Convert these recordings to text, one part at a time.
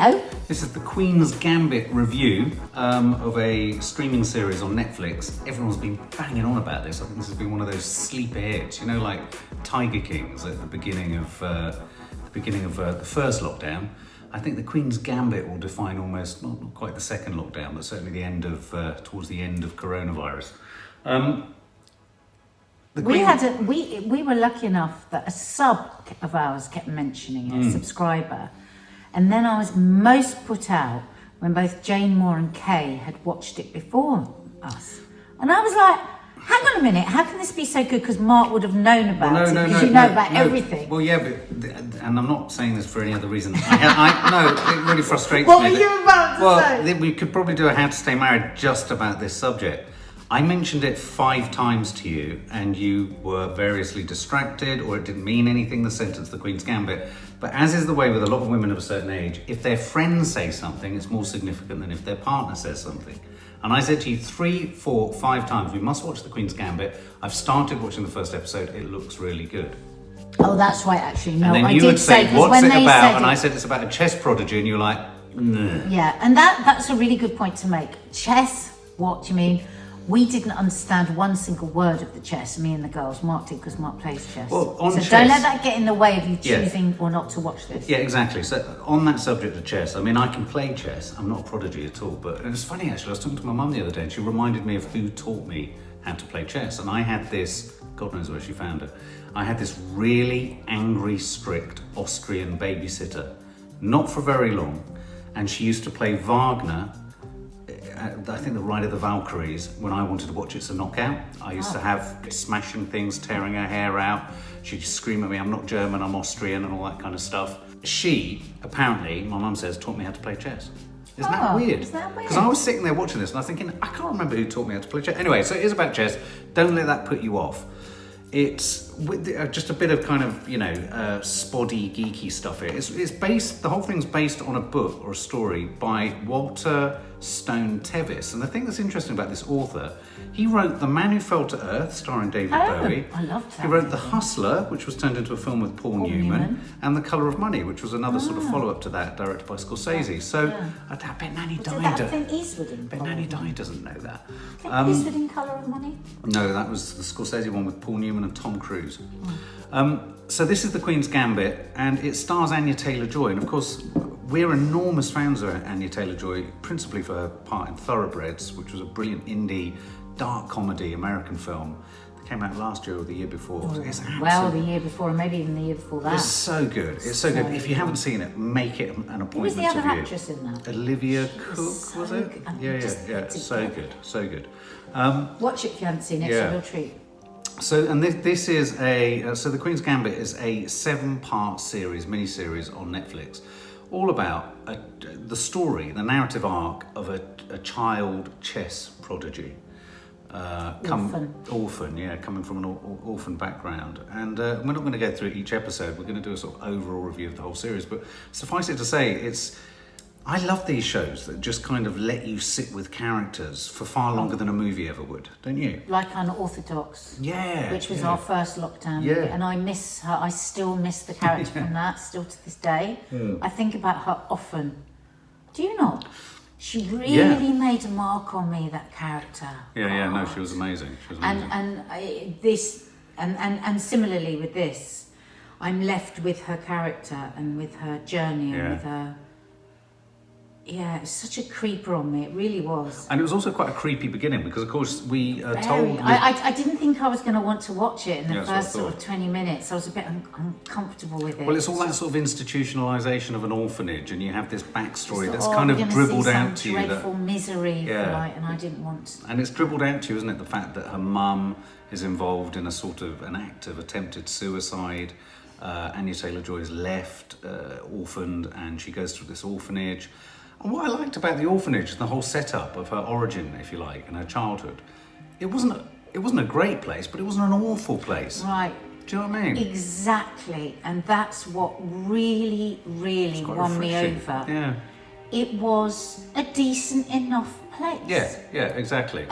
Hello. This is the Queen's Gambit review of a streaming series on Netflix. Everyone's been banging on about this. I think this has been one of those sleeper hits, you know, like Tiger Kings at the beginning of the first lockdown. I think the Queen's Gambit will define almost not quite the second lockdown, but certainly the end of towards the end of coronavirus. We were lucky enough that a sub of ours kept mentioning it, a subscriber, and then I was most put out when both Jane Moore and Kay had watched it before us, and I was like, hang on a minute, how can this be so good? Because Mark would have known about it, because you know about everything. Well, yeah, but, and I'm not saying this for any other reason. No, it really frustrates me. What were you about to say? We could probably do a How to Stay Married just about this subject. I mentioned it 5 times to you, and you were variously distracted, or it didn't mean anything, the sentence, the Queen's Gambit. But as is the way with a lot of women of a certain age, if their friends say something, it's more significant than if their partner says something. And I said to you 3, 4, 5 times, we must watch the Queen's Gambit. I've started watching the first episode. It looks really good. Oh, that's right, actually. No, and then I you did would say, what's it about? And I said, it's about a chess prodigy. And you're like, nah. Yeah, and that's a really good point to make. Chess, what do you mean? We didn't understand one single word of the chess, me and the girls. Mark did, because Mark plays chess. Well, so chess, don't let that get in the way of you choosing or not to watch this. Yeah, exactly. So on that subject of chess, I mean, I can play chess. I'm not a prodigy at all. But it was funny, actually. I was talking to my mum the other day, and she reminded me of who taught me how to play chess. And I had this, God knows where she found it, I had this really angry, strict Austrian babysitter. Not for very long. And she used to play Wagner, I think the Ride of the Valkyries, when I wanted to watch it as a knockout. I used to have smashing things, tearing her hair out. She'd scream at me, I'm not German, I'm Austrian, and all that kind of stuff. She, apparently, my mum says, taught me how to play chess. Isn't that weird? Is that weird? Because I was sitting there watching this and I was thinking, I can't remember who taught me how to play chess. Anyway, so it is about chess. Don't let that put you off. It's just a bit of kind of, you know, spoddy, geeky stuff here. It's based, the whole thing's based on a book or a story by Walter Tevis. And the thing that's interesting about this author, he wrote The Man Who Fell to Earth, starring David Bowie. I loved that. He wrote The Hustler, which was turned into a film with Paul Newman, and The Colour of Money, which was another sort of follow-up to that, directed by Scorsese. So I bet Nanny died. Clint Eastwood in But Nanny died doesn't know that. Clint Eastwood in Colour of Money? No, that was the Scorsese one with Paul Newman and Tom Cruise. So this is the Queen's Gambit, and it stars Anya Taylor-Joy, and of course we're enormous fans of Anya Taylor-Joy, principally for her part in Thoroughbreds, which was a brilliant indie dark comedy American film that came out last year or the year before. The year before, and maybe even the year before that. It's so good. It's so good. If you haven't seen it, make it an appointment. Who was the other actress in that? Olivia Cook, was it? Yeah. So good. Watch it if you haven't seen it. It's a real treat. So, and this is so the Queen's Gambit is a 7-part series, miniseries on Netflix, all about the story, the narrative arc of a child chess prodigy. Orphan, coming from an orphan background. And we're not going to go through each episode, we're going to do a sort of overall review of the whole series, but suffice it to say, I love these shows that just kind of let you sit with characters for far longer than a movie ever would, don't you? Like Unorthodox. Yeah. Which was our first lockdown movie, and I miss her. I still miss the character from that, still to this day. I think about her often. Do you not? She really made a mark on me, that character. No, she was amazing. And similarly with this, I'm left with her character and with her journey and with her. Yeah, it was such a creeper on me. It really was. And it was also quite a creepy beginning because, of course, we are told... I didn't think I was going to want to watch it in the first sort of 20 minutes. I was a bit uncomfortable with it. Well, it's all that sort of institutionalisation of an orphanage, and you have this backstory that's kind of dribbled out to you. Dreadful misery, and I didn't want... And it's dribbled out to you, isn't it? The fact that her mum is involved in a sort of an act of attempted suicide. Anya Taylor-Joy is left orphaned, and she goes through this orphanage. And what I liked about the orphanage, the whole setup of her origin, if you like, and her childhood, it wasn't a great place, but it wasn't an awful place. Right. Do you know what I mean? Exactly. And that's what really, really won me over. Yeah. It was a decent enough place. Yeah, exactly.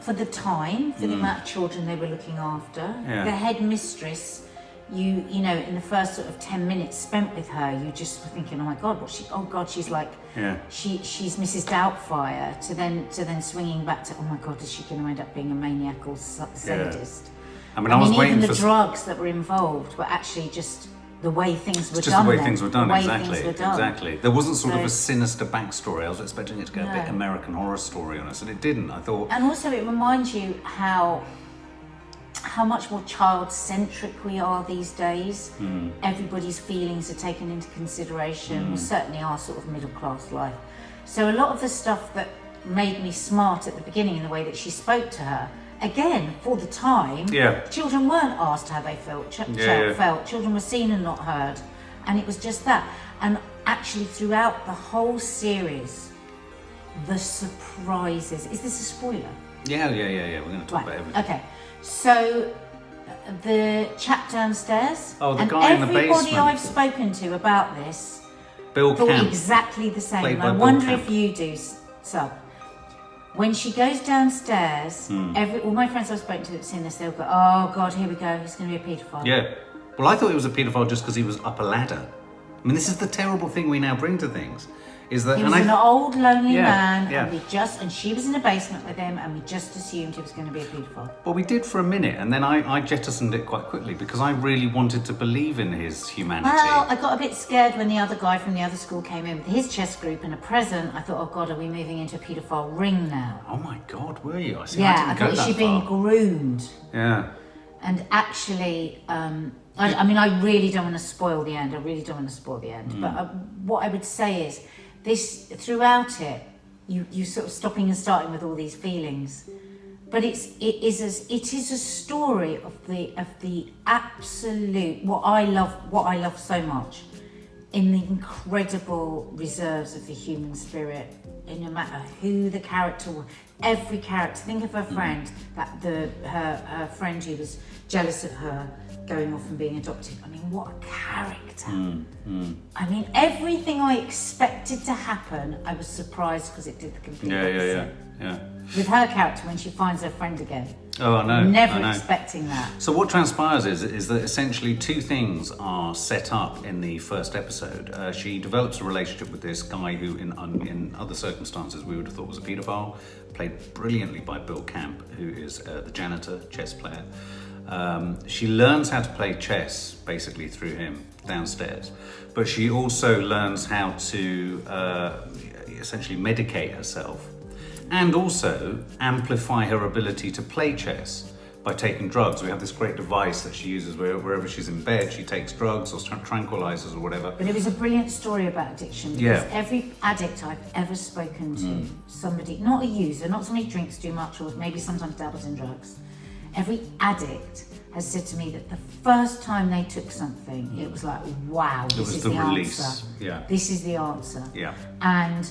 For the time, for the amount of children they were looking after. Yeah. The headmistress you know, in the first sort of 10 minutes spent with her, you just were thinking, oh my God, she's like, she's Mrs. Doubtfire, to then swinging back to, oh my God, is she going to end up being a maniac or sadist? I mean, I was waiting even for the drugs that were involved were actually just the way things were done. Just the way things were done, exactly. There wasn't sort of a sinister backstory. I was expecting it to go a bit American Horror Story on us, and it didn't. I thought, and also it reminds you how much more child-centric we are these days. Everybody's feelings are taken into consideration. We certainly are sort of middle-class life. So a lot of the stuff that made me smart at the beginning in the way that she spoke to her, again, for the time, children weren't asked how they felt. Children were seen and not heard. And it was just that. And actually throughout the whole series, the surprises. Is this a spoiler? Yeah. We're going to talk about everything. Okay. So, the chap downstairs, the guy in the basement. Everybody I've spoken to about this thought exactly the same. And I wonder if you do, Sub. When she goes downstairs, all my friends I've spoken to that have seen this, they'll go, oh God, here we go, he's going to be a paedophile. Yeah. Well, I thought he was a paedophile just because he was up a ladder. I mean, this is the terrible thing we now bring to things. Is that, he was an old, lonely man, yeah. and she was in a basement with him, and we just assumed he was going to be a paedophile. Well, we did for a minute, and then I jettisoned it quite quickly because I really wanted to believe in his humanity. Well, I got a bit scared when the other guy from the other school came in with his chess group and a present. I thought, oh God, are we moving into a paedophile ring now? Oh my God, were you? I thought, is she being groomed? Yeah. And actually, I mean, I really don't want to spoil the end. But what I would say is, this throughout it, you sort of stopping and starting with all these feelings, but it is a story of the absolute what I love so much, in the incredible reserves of the human spirit. And no matter who the character was, every character. Think of her friend, her friend who was jealous of her going off and being adopted. I mean, what a character. I mean, everything I expected to happen, I was surprised because it did the complete opposite. Yeah. With her character, when she finds her friend again. Oh, I know. Never expecting that. So what transpires is that essentially two things are set up in the first episode. She develops a relationship with this guy who, in other circumstances, we would have thought was a paedophile, played brilliantly by Bill Camp, who is the janitor, chess player. She learns how to play chess basically through him downstairs, but she also learns how to essentially medicate herself and also amplify her ability to play chess by taking drugs. We have this great device that she uses wherever she's in bed, she takes drugs or tranquilizers or whatever. But it was a brilliant story about addiction, because every addict I've ever spoken to, somebody, not a user, not somebody who drinks too much or maybe sometimes dabbles in drugs, every addict has said to me that the first time they took something, it was like, wow, this is the answer. Yeah. This is the answer. Yeah. And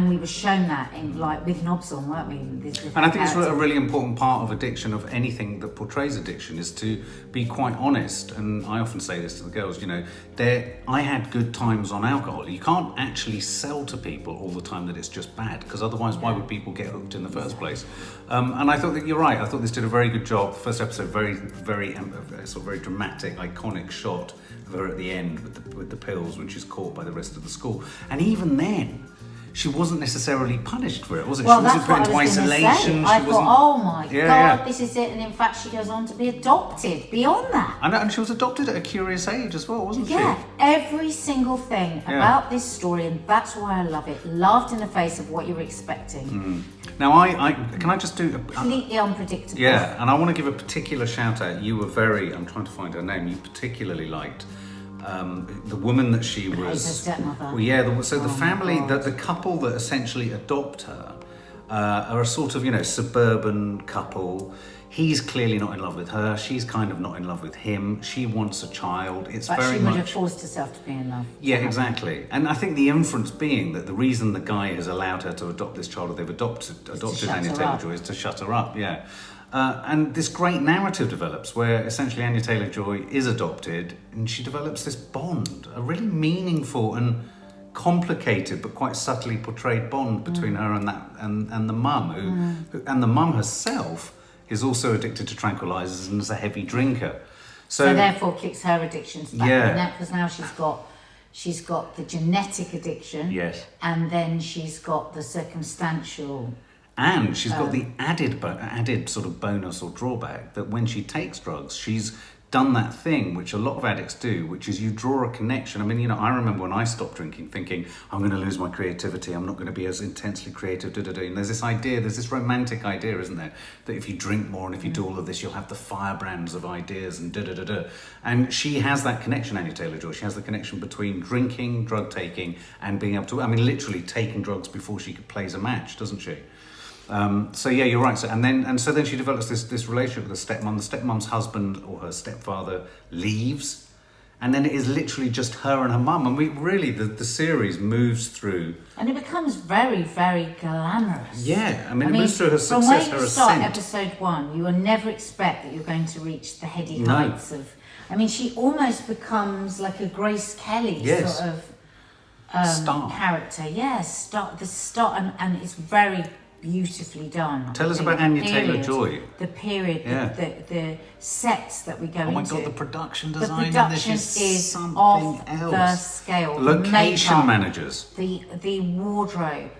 we were shown that in, like, with knobs on, weren't we? And I think it's a really important part of addiction, of anything that portrays addiction, is to be quite honest. And I often say this to the girls, you know, I had good times on alcohol. You can't actually sell to people all the time that it's just bad, because otherwise why would people get hooked in the first place? And I thought that you're right. I thought this did a very good job. The first episode, very dramatic, iconic shot of her at the end with the pills when she's caught by the rest of the school. And even then, she wasn't necessarily punished for it, was it? Well, she wasn't put into isolation. I thought, oh my God, this is it. And in fact, she goes on to be adopted beyond that. And she was adopted at a curious age as well, wasn't she? Yeah, every single thing about this story, and that's why I love it, laughed in the face of what you were expecting. Now, I can I just do... completely unpredictable. Yeah, and I want to give a particular shout out. You were I'm trying to find her name, you particularly liked the woman that she was... Her stepmother. Well, yeah, the family, the couple that essentially adopt her are a sort of, suburban couple. He's clearly not in love with her. She's kind of not in love with him. She wants a child. But she would have forced herself to be in love. Yeah, exactly. And I think the inference being that the reason the guy has allowed her to adopt this child, or they've adopted Anya Taylor-Joy, is to shut her up, yeah. And this great narrative develops where essentially Anya Taylor-Joy is adopted, and she develops this bond, a really meaningful and complicated but quite subtly portrayed bond between her and the mum, and the mum herself is also addicted to tranquilizers and is a heavy drinker. So therefore kicks her addictions back. Yeah. Because now she's got the genetic addiction. Yes. And then she's got the circumstantial. And she's got the added sort of bonus or drawback that when she takes drugs, she's done that thing which a lot of addicts do, which is you draw a connection. I mean, you know, I remember when I stopped drinking thinking, I'm going to lose my creativity, I'm not going to be as intensely creative, And there's this romantic idea, isn't there, that if you drink more and if you do all of this, you'll have the firebrands of ideas and And she has that connection, Anya Taylor-Joy. She has the connection between drinking, drug taking, and being able to, I mean, literally taking drugs before she plays a match, doesn't she? So yeah, you're right. So then she develops this relationship with the stepmom. The stepmom's husband or her stepfather leaves, and then it is literally just her and her mum. And the series moves through, and it becomes very, very glamorous. Yeah, I mean, it moves through her success, from where her you start ascent. episode 1, you will never expect that you're going to reach the heady heights of. I mean, she almost becomes like a Grace Kelly sort of character. Yes, and it's very beautifully done. Tell us about Anya Taylor-Joy. The period, the sets that we go into. Oh my God, the production design. The production is off the scale. Location managers. The wardrobe.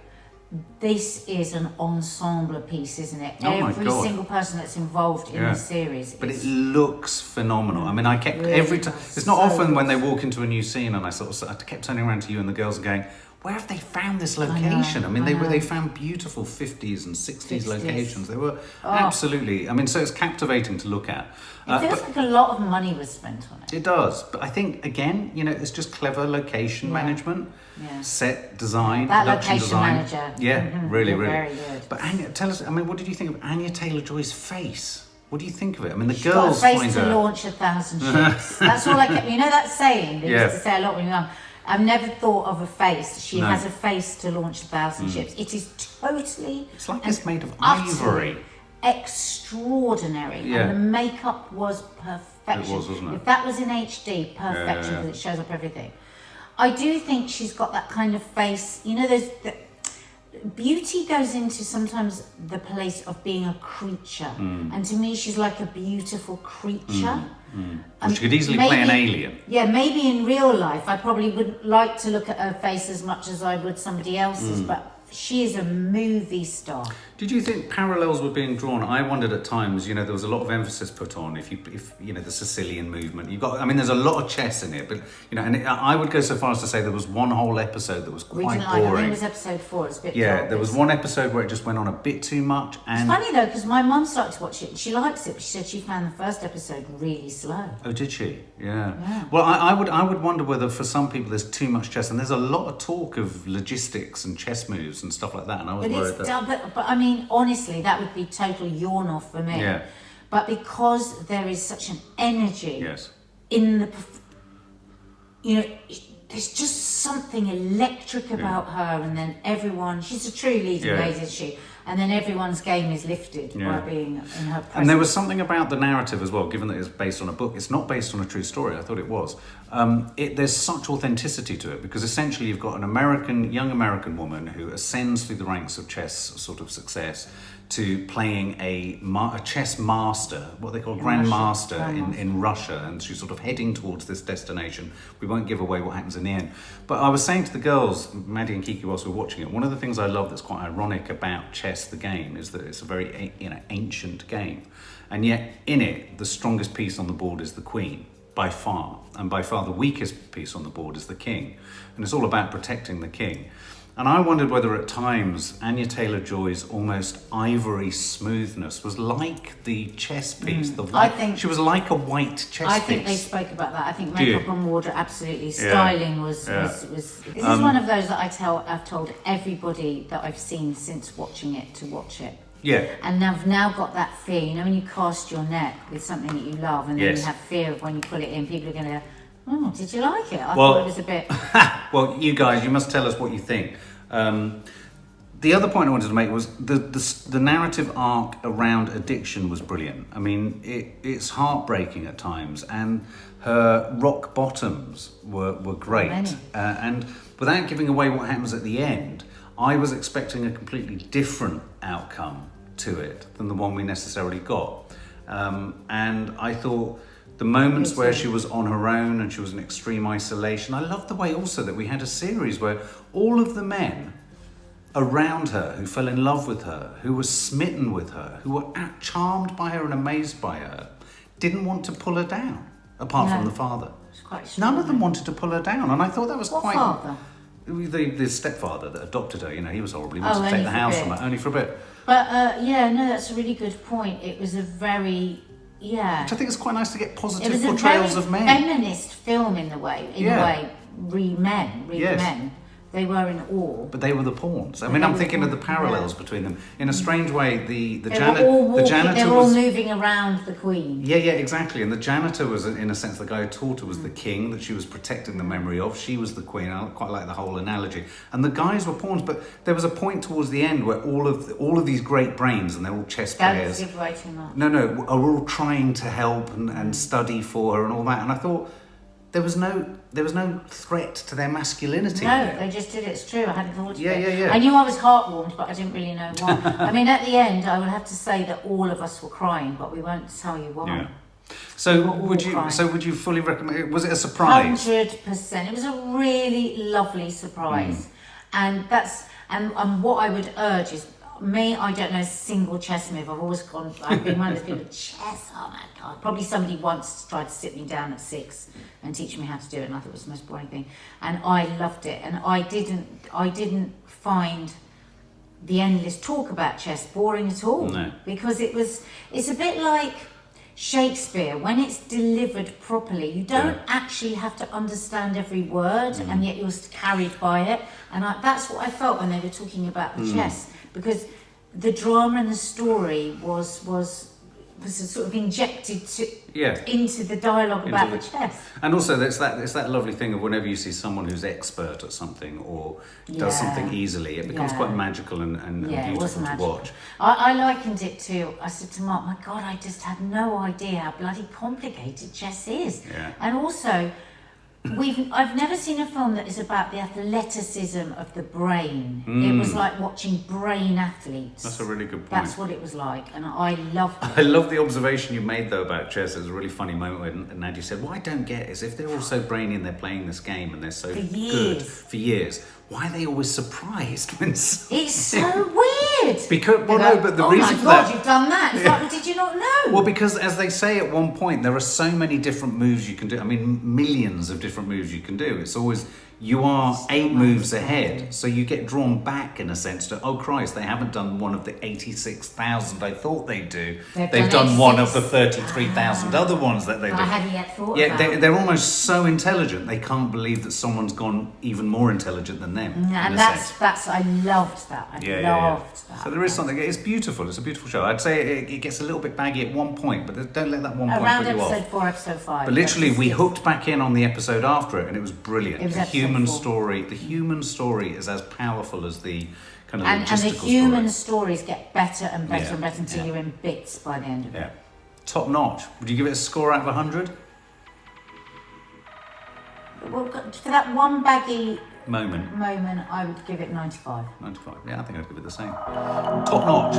This is an ensemble piece, isn't it? Oh my Every God. single person that's involved in the series. But it looks phenomenal. I mean, I kept really every time. It's not often when they walk into a new scene, and I kept turning around to you and the girls and going, where have they found this location? I mean, they found beautiful 50s and 60s locations. They were absolutely, I mean, so it's captivating to look at. It feels like a lot of money was spent on it. It does. But I think, again, you know, it's just clever location management, set design, that production location design. manager. Yeah, really. Very good. But Anya, tell us, I mean, what did you think of Anya Taylor-Joy's face? What do you think of it? I mean, the She's girls got a find face to her... launch 1,000 ships. That's all I kept. You know that saying they used to say a lot when you were young. I've never thought of a face. She has a face to launch 1,000 ships. It is totally. It's like it's made of ivory. Extraordinary. Yeah. And the makeup was perfection. It was, wasn't it? If that was in HD, perfection, because it shows up everything. I do think she's got that kind of face. You know, beauty goes into sometimes the place of being a creature, and to me she's like a beautiful creature. She could easily play an alien. Yeah, maybe in real life I probably wouldn't like to look at her face as much as I would somebody else's, but she is a movie star. Did you think parallels were being drawn? I wondered at times, you know, there was a lot of emphasis put on if you know, the Sicilian movement. There's a lot of chess in it, but you know, and I would go so far as to say there was one whole episode that was quite boring. I think it was episode 4. It's a bit dull, there was one episode where it just went on a bit too much. And it's funny though, because my mum started to watch it. She likes it, but she said she found the first episode really slow. Oh, did she? Yeah. Well, I would wonder whether for some people there's too much chess, and there's a lot of talk of logistics and chess moves and stuff like that. And I was worried that. But I mean, honestly, that would be total yawn off for me. Yeah. But because there is such an energy Yes. in the, you know, there's just something electric about her, and then she's a true leading lady, isn't she? And then everyone's game is lifted by being in her presence. And there was something about the narrative as well, given that it's based on a book. It's not based on a true story. I thought it was. There's such authenticity to it, because essentially you've got an young American woman who ascends through the ranks of chess sort of success to playing a chess master, what they call grandmaster in Russia, and she's sort of heading towards this destination. We won't give away what happens in the end. But I was saying to the girls, Maddie and Kiki, whilst we were watching it, one of the things I love that's quite ironic about chess, the game, is that it's a very ancient game, and yet in it the strongest piece on the board is the queen by far, and by far the weakest piece on the board is the king, and it's all about protecting the king. And I wondered whether at times Anya Taylor-Joy's almost ivory smoothness was like the chess piece. She was like a white chess piece. I think they spoke about that. I think makeup and wardrobe, absolutely. Styling was. This is one of those that I've told everybody that I've seen since watching it to watch it. Yeah. And I've now got that fear. You know, when you cast your net with something that you love, and then you have fear of when you pull it in, people are going to. Oh, did you like it? I thought it was a bit. Well, you guys, you must tell us what you think. The other point I wanted to make was the narrative arc around addiction was brilliant. I mean, it's heartbreaking at times, and her rock bottoms were great. And without giving away what happens at the end, I was expecting a completely different outcome to it than the one we necessarily got. And I thought The moments where she was on her own and she was in extreme isolation. I loved the way also that we had a series where all of the men around her who fell in love with her, who were smitten with her, who were charmed by her and amazed by her, didn't want to pull her down, apart from the father. It's quite None of them wanted to pull her down, and I thought that was What father? The stepfather that adopted her. You know, he was horrible. He wanted to take the house from her, only for a bit. But that's a really good point. It was a very Which I think is quite nice to get positive it was portrayals a of men. feminist film in a way. Read men. They were in awe. But they were the pawns. I mean, I'm thinking of the parallels between them. In a strange way, the They janitor were all was moving around the queen. Yeah, exactly. And the janitor was, in a sense, the guy who taught her was the king that she was protecting the memory of. She was the queen. I quite like the whole analogy. And the guys were pawns, but there was a point towards the end where all of these great brains, and they're all chess players. Don't give away too much. No, are all trying to help and study for her and all that. And I thought there was no threat to their masculinity. No, they just did it. It's true. I hadn't thought of it. Yeah. I knew I was heartwarmed, but I didn't really know why. I mean, at the end, I would have to say that all of us were crying, but we won't tell you why. Yeah. So would you fully recommend? Was it a surprise? 100%. It was a really lovely surprise, and what I would urge is. I don't know a single chess move. I've been one of those people, chess, oh my God. Probably somebody once tried to sit me down at 6 and teach me how to do it, and I thought it was the most boring thing. And I loved it. And I didn't find the endless talk about chess boring at all. No. Because it's a bit like Shakespeare. When it's delivered properly, you don't actually have to understand every word, and yet you're carried by it. And that's what I felt when they were talking about the chess. Because the drama and the story was sort of injected into the dialogue about the chess. And also, it's that lovely thing of whenever you see someone who's expert at something or does something easily, it becomes quite magical and beautiful to watch. I likened it to, I said to Mark, my God, I just had no idea how bloody complicated chess is. Yeah. And also, I've never seen a film that is about the athleticism of the brain. It was like watching brain athletes. That's a really good point. That's what it was like, and I loved it. I love the observation you made though about chess. It was a really funny moment when Nadia said, "What I don't get is if they're all so brainy and they're playing this game and they're so good for years, why are they always surprised when?" It's so weird. Because but the reason for that. Oh my God, that, you've done that. It's like, did you not know? Well, because as they say at one point, there are so many different moves you can do. I mean, millions of different moves you can do. It's always, you are 8 moves ahead. So you get drawn back in a sense to, oh Christ, they haven't done one of the 86,000 I thought they'd do. They've done one of the 33,000 other ones that they do. I hadn't yet thought about. They're almost so intelligent, they can't believe that someone's gone even more intelligent than them. And that's I loved that. I loved that. So there is something, it's beautiful, it's a beautiful show. I'd say it gets a little bit baggy at one point, but don't let that one point around put you off. episode 4, episode 5. But literally, we hooked back in on the episode after it, and it was brilliant. It was the human story is as powerful as the kind of and the logistical human story. stories get better and better and better until you're in bits by the end of it. Top notch. Would you give it a score out of 100? Well, for that one baggy moment, I would give it 95. 95. Yeah, I think I'd give it the same. Top notch.